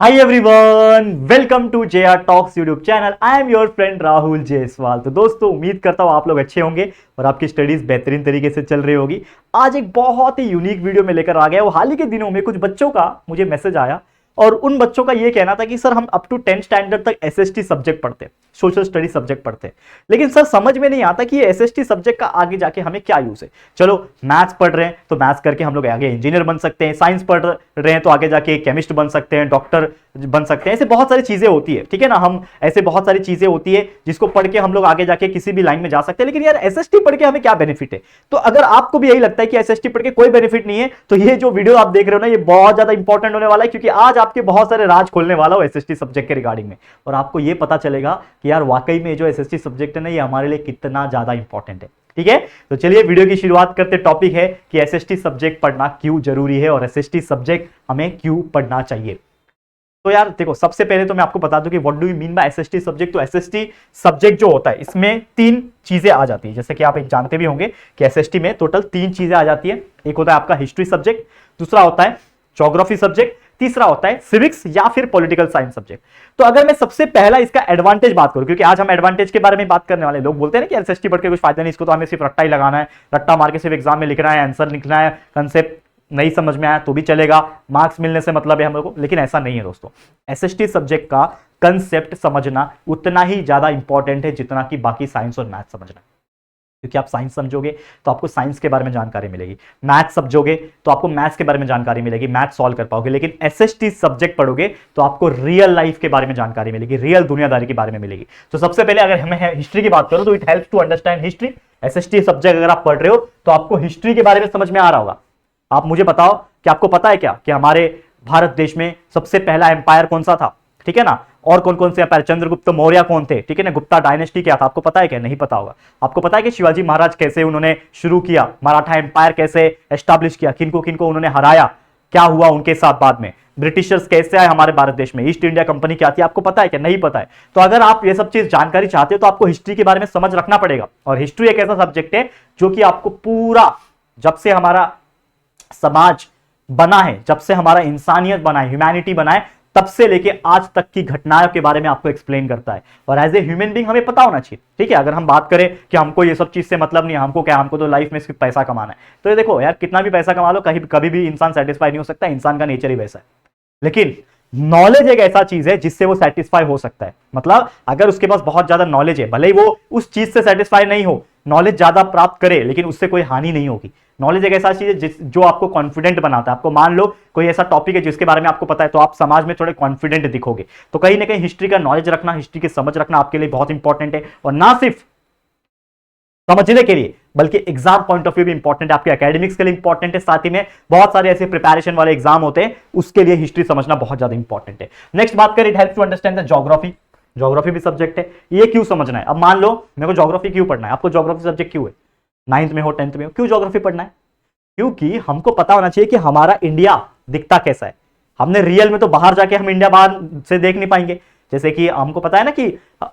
Hi everyone, welcome to JR Talks YouTube channel. I am your friend Rahul Jaiswal. तो दोस्तों, उम्मीद करता हूँ आप लोग अच्छे होंगे और आपकी स्टडीज बेहतरीन तरीके से चल रही होगी। आज एक बहुत ही यूनिक वीडियो में लेकर आ गया। वो हाल ही के दिनों में कुछ बच्चों का मुझे मैसेज आया और उन बच्चों का ये कहना था कि सर हम अप टू 10th स्टैंडर्ड तक SST सब्जेक्ट पढ़ते, सोशल स्टडी सब्जेक्ट पढ़ते, लेकिन सर समझ में नहीं आता कि ये SST सब्जेक्ट का आगे जाके हमें क्या यूज है। चलो मैथ्स पढ़ रहे हैं तो मैथ्स करके हम लोग आगे इंजीनियर बन सकते हैं, साइंस पढ़ रहे हैं तो आगे जाके केमिस्ट बन सकते हैं, डॉक्टर बन सकते हैं। ऐसे बहुत सारी चीजें होती है, ठीक है ना। हम ऐसे बहुत सारी चीजें होती है जिसको पढ़ के हम लोग आगे जाके किसी भी लाइन में जा सकते हैं। लेकिन यार SST पढ़ के हमें क्या बेनिफिट है? तो अगर आपको भी यही लगता है कि SST पढ़ के कोई बेनिफिट नहीं है, तो ये जो वीडियो आप देख रहे हो ना, ये बहुत ज्यादा इंपॉर्टेंट होने वाला है, क्योंकि आज आपके बहुत सारे राज खोलने वाला हो SST सब्जेक्ट के रिगार्डिंग में, और आपको ये पता चलेगा कि यार वाकई में जो SST सब्जेक्ट है ना, ये हमारे लिए कितना ज्यादा इंपॉर्टेंट है। ठीक है, तो चलिए वीडियो की शुरुआत करते। टॉपिक है कि SST सब्जेक्ट पढ़ना क्यों जरूरी है और SST सब्जेक्ट हमें क्यों पढ़ना चाहिए। तो यार देखो, सबसे पहले तो मैं आपको बता दूं कि what do you mean bye SST subject. तो SST सब्जेक्ट जो होता है, इसमें 3 चीजें आ जाती है, जैसे कि आप एक जानते भी होंगे कि SST में टोटल 3 चीजें आ जाती है। एक होता है आपका हिस्ट्री सब्जेक्ट, दूसरा होता है ज्योग्राफी सब्जेक्ट, तीसरा होता है सिविक्स या फिर पॉलिटिकल साइंस सब्जेक्ट। तो अगर मैं सबसे पहला इसका एडवांटेज बात करूं, क्योंकि आज हम एडवांटेज के बारे में बात करने वाले। लोग बोलते हैं ना कि SST पढ़ के कुछ फायदा नहीं, इसको तो हमें सिर्फ रट्टा ही लगाना है, रट्टा मार के सिर्फ एग्जाम में लिखना है, आंसर लिखना है, कंसेप्ट नहीं समझ में आया तो भी चलेगा, मार्क्स मिलने से मतलब है हम लोग को। लेकिन ऐसा नहीं है दोस्तों। SST सब्जेक्ट का कंसेप्ट समझना उतना ही ज्यादा इंपॉर्टेंट है जितना कि बाकी साइंस और मैथ समझना। क्योंकि आप साइंस समझोगे तो आपको साइंस के बारे में जानकारी मिलेगी, मैथ समझोगे तो आपको मैथ्स के बारे में जानकारी मिलेगी, मैथ सॉल्व कर पाओगे। लेकिन SST सब्जेक्ट पढ़ोगे तो आपको रियल लाइफ के बारे में जानकारी मिलेगी, रियल दुनियादारी के बारे में मिलेगी। तो सबसे पहले अगर हमें हिस्ट्री की बात करो तो it helps to understand history. SST subject अगर आप पढ़ रहे हो तो आपको हिस्ट्री के बारे में समझ में आ रहा होगा। आप मुझे बताओ कि आपको पता है क्या कि हमारे भारत देश में सबसे पहला एम्पायर कौन सा था? ठीक है ना। और कौन कौन से एम्पायर, चंद्रगुप्त मौर्य कौन थे, ठीक है ना, गुप्ता डायनेस्टी क्या था, आपको पता है क्या? नहीं पता होगा। आपको पता है कि शिवाजी महाराज कैसे उन्होंने शुरू किया, मराठा एम्पायर कैसे एस्टैब्लिश किया, किनको किनको उन्होंने हराया, क्या हुआ उनके साथ बाद में, ब्रिटिशर्स कैसे आए हमारे भारत देश में, ईस्ट इंडिया कंपनी क्या थी, आपको पता है क्या? नहीं पता है। तो अगर आप ये सब चीज जानकारी चाहते हो तो आपको हिस्ट्री के बारे में समझ रखना पड़ेगा। और हिस्ट्री एक ऐसा सब्जेक्ट है जो कि आपको पूरा, जब से हमारा समाज बना है, जब से हमारा इंसानियत बना है, ह्यूमैनिटी बना है, तब से लेके आज तक की घटनाओं के बारे में आपको एक्सप्लेन करता है। और एज ए ह्यूमन बीइंग हमें पता होना चाहिए। ठीक है, अगर हम बात करें कि हमको ये सब चीज से मतलब नहीं है, हमको क्या, हमको तो लाइफ में सिर्फ पैसा कमाना है, तो ये देखो यार, कितना भी पैसा कमा लो, कभी भी इंसान सेटिस्फाई नहीं हो सकता, इंसान का नेचर ही वैसा है। लेकिन नॉलेज एक ऐसा चीज है जिससे वो सेटिस्फाई हो सकता है। मतलब अगर उसके पास बहुत ज्यादा नॉलेज है, भले ही वो उस चीज से सेटिस्फाई नहीं हो, नॉलेज ज्यादा प्राप्त करे, लेकिन उससे कोई हानि नहीं होगी। नॉलेज एक ऐसा चीज है जो आपको कॉन्फिडेंट बनाता है। आपको मान लो कोई ऐसा टॉपिक है जिसके बारे में आपको पता है, तो आप समाज में थोड़े कॉन्फिडेंट दिखोगे। तो कहीं ना कहीं हिस्ट्री का नॉलेज रखना, हिस्ट्री की समझ रखना आपके लिए बहुत इंपॉर्टेंट है। और ना सिर्फ समझने के लिए बल्कि एग्जाम पॉइंट ऑफ व्यू भी इंपॉर्टेंट है, आपके एकेडमिक्स के लिए इंपॉर्टेंट है। साथ ही में बहुत सारे ऐसे प्रिपरेशन वाले एग्जाम होते हैं, उसके लिए हिस्ट्री समझना बहुत ज्यादा इंपॉर्टेंट है। नेक्स्ट बात करें, it helps to understand the geography. Geography भी सब्जेक्ट है। ये क्यों समझना है? अब मान लो मेरे को ज्योग्राफी क्यों पढ़ना है, आपको ज्योग्राफी सब्जेक्ट क्यों है, 9th में हो 10th में हो, क्यों ज्योग्राफी पढ़ना है? क्योंकि हमको पता होना चाहिए कि हमारा इंडिया दिखता कैसा है। हमने रियल में तो बाहर जाके हम इंडिया बाहर से देख नहीं पाएंगे। जैसे कि हमको पता है ना कि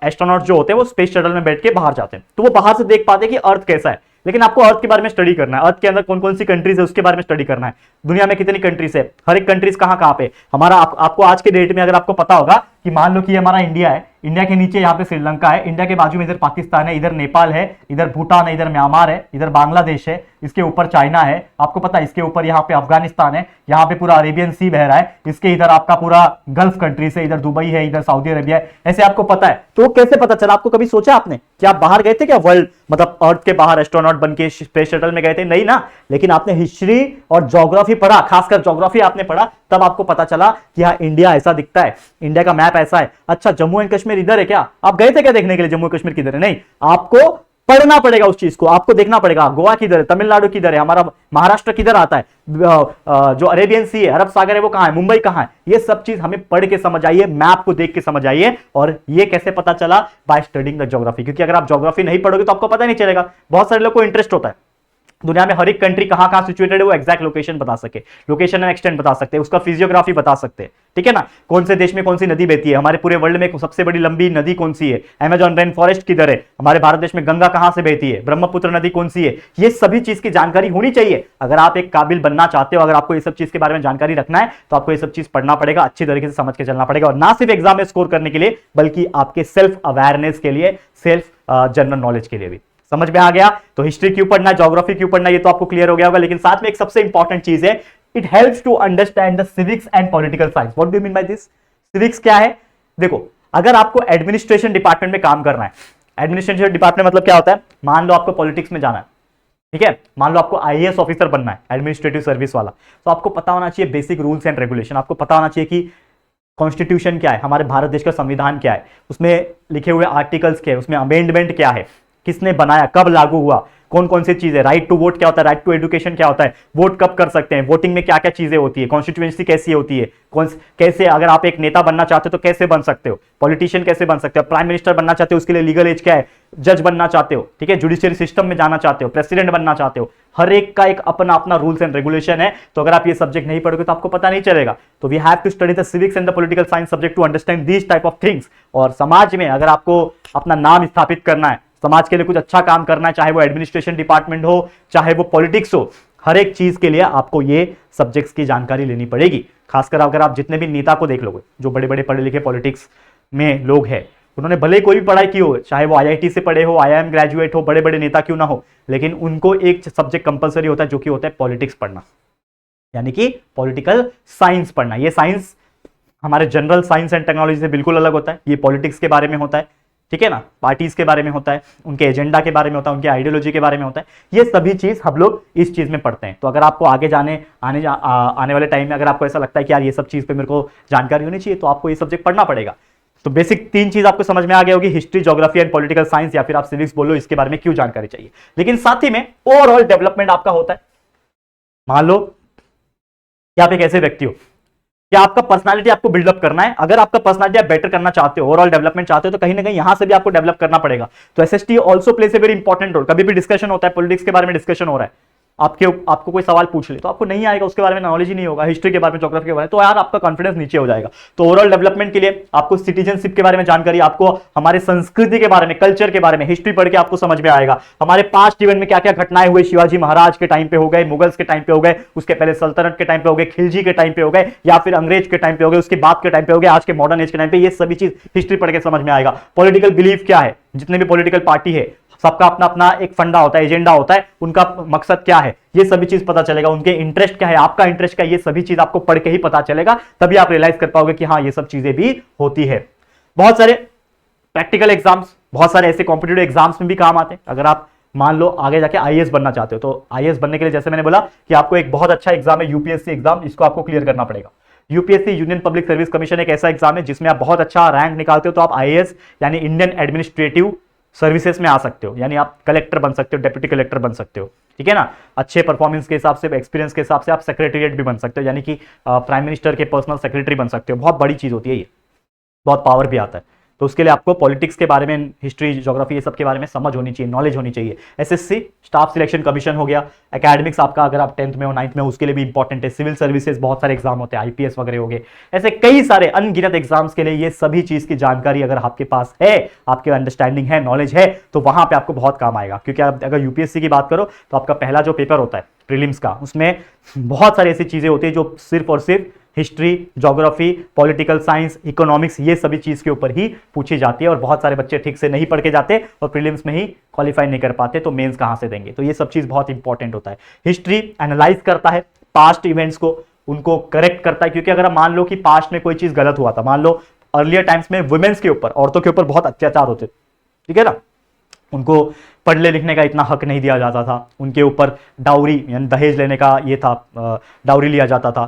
एस्ट्रोनॉट जो होते हैं वो स्पेस शटल में बैठ के बाहर जाते हैं, तो वो बाहर से देख पाते हैं कि अर्थ कैसा है। लेकिन आपको अर्थ के बारे में स्टडी करना है, अर्थ के अंदर कौन कौन सी कंट्रीज है उसके बारे में स्टडी करना है, दुनिया में कितनी कंट्रीज है, हर एक कंट्रीज कहां कहां पे हमारा। आपको आज के डेट में अगर आपको पता होगा कि मान लो कि हमारा इंडिया है, इंडिया के नीचे यहाँ पे श्रीलंका है, इंडिया के बाजू में इधर पाकिस्तान है, इधर नेपाल है, इधर भूटान है, इधर म्यांमार है, इधर बांग्लादेश है, इसके ऊपर चाइना है, आपको पता है, इसके ऊपर यहाँ पे अफगानिस्तान है, यहाँ पे पूरा अरेबियन सी बह रहा है, इसके इधर आपका पूरा गल्फ कंट्रीज है, इधर दुबई है, इधर सऊदी अरेबिया है, ऐसे आपको पता है। तो कैसे पता चला? आपको कभी सोचा आपने कि आप बाहर गए थे क्या, वर्ल्ड मतलब अर्थ के बाहर एस्ट्रोनॉट बन के स्पेस शटल में गए थे? नहीं ना। लेकिन आपने हिस्ट्री और ज्योग्राफी पढ़ा, खासकर ज्योग्राफी आपने पढ़ा, तब आपको पता चला कि हाँ इंडिया ऐसा दिखता है, इंडिया का मैप ऐसा है। अच्छा, जम्मू एंड कश्मीर इधर है क्या? आप गए थे क्या देखने के लिए जम्मू कश्मीर किधर है? नहीं, आपको पढ़ना पड़ेगा उस चीज को, आपको देखना पड़ेगा गोवा किधर है, तमिलनाडु किधर है, हमारा महाराष्ट्र किधर आता है, जो अरेबियन सी है, अरब सागर है वो कहां है, मुंबई कहां है। ये सब चीज हमें पढ़ के समझ आइए, मैप को देख के समझ आइए। और ये कैसे पता चला? By studying the geography. क्योंकि अगर आप ज्योग्राफी नहीं पढ़ोगे तो आपको पता नहीं चलेगा। बहुत सारे लोग को इंटरेस्ट होता है दुनिया में हर एक कंट्री कहां कहां सिचुएटेड है, वो एग्जैक्ट लोकेशन बता सके, लोकेशन एंड एक्सटेंट बता सकते हैं, उसका फिजियोग्राफी बता सकते हैं। ठीक है ना। कौन से देश में कौन सी नदी बहती है, हमारे पूरे वर्ल्ड में सबसे बड़ी लंबी नदी कौन सी है, अमेजॉन रेन फॉरेस्ट किधर है, हमारे भारत देश में गंगा कहां से बहती है, ब्रह्मपुत्र नदी कौन सी है, ये सभी चीज की जानकारी होनी चाहिए। अगर आप एक काबिल बनना चाहते हो, अगर आपको ये सब चीज के बारे में जानकारी रखना है, तो आपको ये सब चीज पढ़ना पड़ेगा, अच्छी तरीके से समझ के चलना पड़ेगा, और ना सिर्फ एग्जाम में स्कोर करने के लिए बल्कि आपके सेल्फ अवेयरनेस के लिए, सेल्फ जनरल नॉलेज के लिए भी। समझ में आ गया। तो हिस्ट्री क्यों पढ़ना, ज्योग्राफी क्यों पढ़ना, ये तो आपको क्लियर हो गया होगा। लेकिन साथ में एक सबसे इंपॉर्टेंट चीज है, it helps to understand the civics and political science. What do you mean by this? Civics क्या है? देखो, अगर आपको एडमिनिस्ट्रेशन डिपार्टमेंट में काम करना है, एडमिनिस्ट्रेशन डिपार्टमेंट मतलब क्या होता है, मान लो आपको पॉलिटिक्स में जाना है, ठीक है, मान लो आपको आईएएस ऑफिसर बनना है, एडमिनिस्ट्रेटिव सर्विस वाला, तो आपको पता होना चाहिए बेसिक रूल्स एंड रेगुलेशन, आपको पता होना चाहिए कि कॉन्स्टिट्यूशन क्या है, हमारे भारत देश का संविधान क्या है, उसमें लिखे हुए आर्टिकल्स क्या है, उसमें अमेंडमेंट क्या है, किसने बनाया, कब लागू हुआ, कौन कौन सी चीजें, राइट टू वोट क्या होता है, राइट टू एजुकेशन क्या होता है, वोट कब कर सकते हैं, वोटिंग में क्या क्या चीजें होती है, कॉन्स्टिट्यूएंसी कैसी होती है, कैसे, अगर आप एक नेता बनना चाहते हो तो कैसे बन सकते हो, पॉलिटिशियन कैसे बन सकते हो, प्राइम मिनिस्टर बनना चाहते हो उसके लिए लीगल एज क्या है, जज बनना चाहते हो, ठीक है, जुडिशियरी सिस्टम में जाना चाहते हो, प्रेसिडेंट बनना चाहते हो, हर एक का एक अपना अपना रूल्स एंड रेगुलेशन है। तो अगर आप ये सब्जेक्ट नहीं पढ़ोगे तो आपको पता नहीं चलेगा। तो we have to study the civics and the political science subject to understand these type of things. और समाज में अगर आपको अपना नाम स्थापित करना है, समाज के लिए कुछ अच्छा काम करना है, चाहे वो एडमिनिस्ट्रेशन डिपार्टमेंट हो, चाहे वो पॉलिटिक्स हो, हर एक चीज के लिए आपको ये सब्जेक्ट्स की जानकारी लेनी पड़ेगी। खासकर अगर आप जितने भी नेता को देख लोगे, जो बड़े बड़े पढ़े लिखे पॉलिटिक्स में लोग हैं, उन्होंने भले ही कोई भी पढ़ाई की हो, चाहे वो आईआईटी से पढ़े हो, आईआईएम ग्रेजुएट हो, बड़े बड़े नेता क्यों ना हो, लेकिन उनको एक सब्जेक्ट कंपलसरी होता है, जो कि होता है पॉलिटिक्स पढ़ना, यानी कि पॉलिटिकल साइंस पढ़ना। ये साइंस हमारे जनरल साइंस एंड टेक्नोलॉजी से बिल्कुल अलग होता है। ये पॉलिटिक्स के बारे में होता है, ठीक है ना, पार्टीज के बारे में होता है, उनके एजेंडा के बारे में होता है, उनके आइडियोलॉजी के बारे में होता है। ये सभी चीज हम लोग इस चीज में पढ़ते हैं। तो अगर आपको आगे आने वाले टाइम में अगर आपको ऐसा लगता है कि यार ये सब चीज पे मेरे को जानकारी होनी चाहिए, तो आपको ये सब्जेक्ट पढ़ना पड़ेगा। तो बेसिक 3 चीज आपको समझ में आ गया होगी, history, geography and political science, या फिर आप सिविक्स बोलो, इसके बारे में क्यों जानकारी चाहिए। लेकिन साथ ही में ओवरऑल डेवलपमेंट आपका होता है। मान लो कि आप एक ऐसे व्यक्ति हो कि आपका पर्सनालिटी आपको बिल्डअप करना है। अगर आपका पर्सनालिटी आप बेटर करना चाहते हो, ओवरऑल डेवलपमेंट चाहते हो, तो कहीं ना कहीं यहां से भी आपको डेवलप करना पड़ेगा। तो SST also place a very important role. कभी भी डिस्कशन होता है, पॉलिटिक्स के बारे में डिस्कशन हो रहा है, आपको कोई सवाल पूछ ले, तो आपको नहीं आएगा, उसके बारे में नॉलेज ही नहीं होगा, हिस्ट्री के बारे में, ज्योग्राफी के बारे में, तो यार आपका कॉन्फिडेंस नीचे हो जाएगा। तो ओवरऑल डेवलपमेंट के लिए आपको सिटीजनशिप के बारे में जानकारी, आपको हमारे संस्कृति के बारे में, कल्चर के बारे में, हिस्ट्री पढ़ के आपको समझ में आएगा। हमारे पास्ट इवेंट में क्या क्या घटनाएं हुई, शिवाजी महाराज के टाइम पे हो गए, मुगल्स के टाइम पे हो गए, उसके पहले सल्तनत के टाइम पे हो गए, खिलजी के टाइम पे हो गए, या फिर अंग्रेज के टाइम पे हो गए, उसके बाद के टाइम पे हो गए, आज के मॉडर्न एज के टाइम पे, ये सभी चीज हिस्ट्री पढ़ के समझ में आएगा। पॉलिटिकल बिलीफ क्या है, जितने भी पॉलिटिकल पार्टी है सबका अपना अपना एक फंडा होता है, एजेंडा होता है, उनका मकसद क्या है, ये सभी चीज पता चलेगा। उनके इंटरेस्ट क्या है, आपका इंटरेस्ट क्या है, ये सभी चीज आपको पढ़ के ही पता चलेगा। तभी आप रियलाइज कर पाओगे कि हाँ ये सब चीजें भी होती है। बहुत सारे प्रैक्टिकल एग्जाम्स, बहुत सारे ऐसे कॉम्पिटिटिव एग्जाम्स में भी काम आते हैं। अगर आप मान लो आगे जाके आईएएस बनना चाहते हो, तो आईएएस बनने के लिए जैसे मैंने बोला कि आपको एक बहुत अच्छा एग्जाम है यूपीएससी एग्जाम, इसको आपको क्लियर करना पड़ेगा। UPSC union public service commission एक ऐसा एग्जाम है जिसमें आप बहुत अच्छा रैंक निकालते हो तो आप आईएएस यानी इंडियन एडमिनिस्ट्रेटिव सर्विसेज में आ सकते हो, यानी आप कलेक्टर बन सकते हो, डेप्यूटी कलेक्टर बन सकते हो, ठीक है ना। अच्छे परफॉर्मेंस के हिसाब से, एक्सपीरियंस के हिसाब से आप सेक्रेटरीट भी बन सकते हो, यानी कि प्राइम मिनिस्टर के पर्सनल सेक्रेटरी बन सकते हो। बहुत बड़ी चीज होती है ये, बहुत पावर भी आता है। तो उसके लिए आपको पॉलिटिक्स के बारे में, हिस्ट्री, ज्योग्राफी, ये सब के बारे में समझ होनी चाहिए, नॉलेज होनी चाहिए। एसएससी स्टाफ सिलेक्शन कमीशन हो गया, एकेडमिक्स आपका अगर आप 10th में हो, 9th में हो, उसके लिए भी इंपॉर्टेंट है। सिविल सर्विसेज बहुत सारे एग्जाम होते हैं, आईपीएस वगैरह हो गए, ऐसे कई सारे अनगिनत एग्जाम्स के लिए ये सभी चीज की जानकारी अगर आपके पास है, आपके अंडरस्टैंडिंग है, नॉलेज है, तो वहां पे आपको बहुत काम आएगा। क्योंकि आप अगर यूपीएससी की बात करो तो आपका पहला जो पेपर होता है प्रीलिम्स का, उसमें बहुत सारी ऐसी चीजें होती है जो सिर्फ और सिर्फ history, geography, political science, economics, ये सभी चीज के ऊपर ही पूछी जाती है। और बहुत सारे बच्चे ठीक से नहीं पढ़ के जाते और प्रीलिम्स में ही क्वालिफाई नहीं कर पाते, तो मेंस कहां से देंगे। तो ये सब चीज बहुत इंपॉर्टेंट होता है। हिस्ट्री एनालाइज करता है पास्ट इवेंट्स को, उनको करेक्ट करता है। क्योंकि अगर आप मान लो कि पास्ट में कोई चीज गलत हुआ था, मान लो अर्लियर टाइम्स में वुमेन्स के ऊपर, औरतों के ऊपर बहुत अत्याचार होते, ठीक है ना, उनको पढ़ने लिखने का इतना हक नहीं दिया जाता था, उनके ऊपर डाउरी यानी दहेज लेने का ये था, डाउरी लिया जाता था,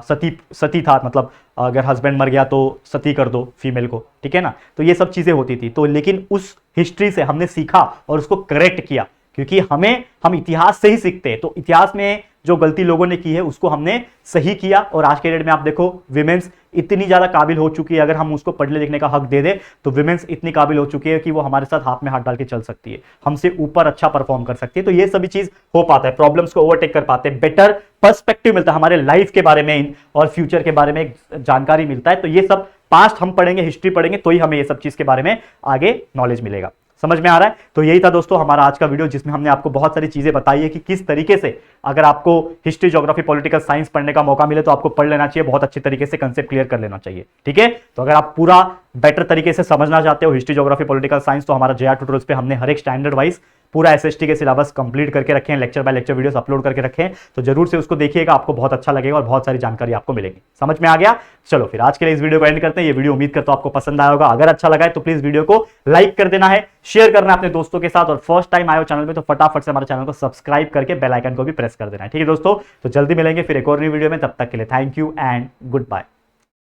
सती था, मतलब अगर हस्बैंड मर गया तो सती कर दो फीमेल को, ठीक है ना। तो ये सब चीजें होती थी। तो लेकिन उस हिस्ट्री से हमने सीखा और उसको करेक्ट किया, क्योंकि हम इतिहास से ही सीखते हैं। तो इतिहास में जो गलती लोगों ने की है उसको हमने सही किया। और आज के डेट में आप देखो विमेन्स इतनी ज्यादा काबिल हो चुकी है, अगर हम उसको पढ़ने लिखने का हक दे दे तो विमेंस इतनी काबिल हो चुकी है कि वो हमारे साथ हाथ में हाथ डाल के चल सकती है, हमसे ऊपर अच्छा परफॉर्म कर सकती है। तो ये सभी चीज हो पाता है, प्रॉब्लम्स को ओवरटेक कर पाते हैं, बेटर पर्सपेक्टिव मिलता है हमारे लाइफ के बारे में और फ्यूचर के बारे में एक जानकारी मिलता है। तो ये सब पास्ट हम पढ़ेंगे, हिस्ट्री पढ़ेंगे, तो ही हमें ये सब चीज के बारे में आगे नॉलेज मिलेगा। समझ में आ रहा है? तो यही था दोस्तों हमारा आज का वीडियो, जिसमें हमने आपको बहुत सारी चीजें बताई है कि किस तरीके से अगर आपको हिस्ट्री, ज्योग्राफी, पॉलिटिकल साइंस पढ़ने का मौका मिले तो आपको पढ़ लेना चाहिए, बहुत अच्छे तरीके से कंसेप्ट क्लियर कर लेना चाहिए। ठीक है, तो अगर आप पूरा बेटर तरीके से समझना चाहते हो हिस्ट्री, ज्योग्राफी, पॉलिटिकल साइंस, तो हमारा JR ट्यूटोरियल्स पे हमने हर एक स्टैंडर्ड वाइज पूरा SST के सिलेबस कंप्लीट करके रखे हैं, lecture by lecture videos upload करके रखे हैं, तो जरूर से उसको देखिएगा, आपको बहुत अच्छा लगेगा और बहुत सारी जानकारी आपको मिलेगी। समझ में आ गया? चलो फिर आज के लिए इस वीडियो को एंड करते हैं। ये वीडियो उम्मीद करता हूं आपको पसंद आया होगा, अगर अच्छा लगा है तो प्लीज वीडियो को लाइक कर देना है, शेयर करना है अपने दोस्तों के साथ, और फर्स्ट टाइम आए हो चैनल में तो फटाफट से हमारे चैनल को सब्सक्राइब करके बेल आइकन को भी प्रेस कर देना है। ठीक है दोस्तों, तो जल्दी मिलेंगे फिर एक और नई वीडियो में, तब तक के लिए thank you and good bye.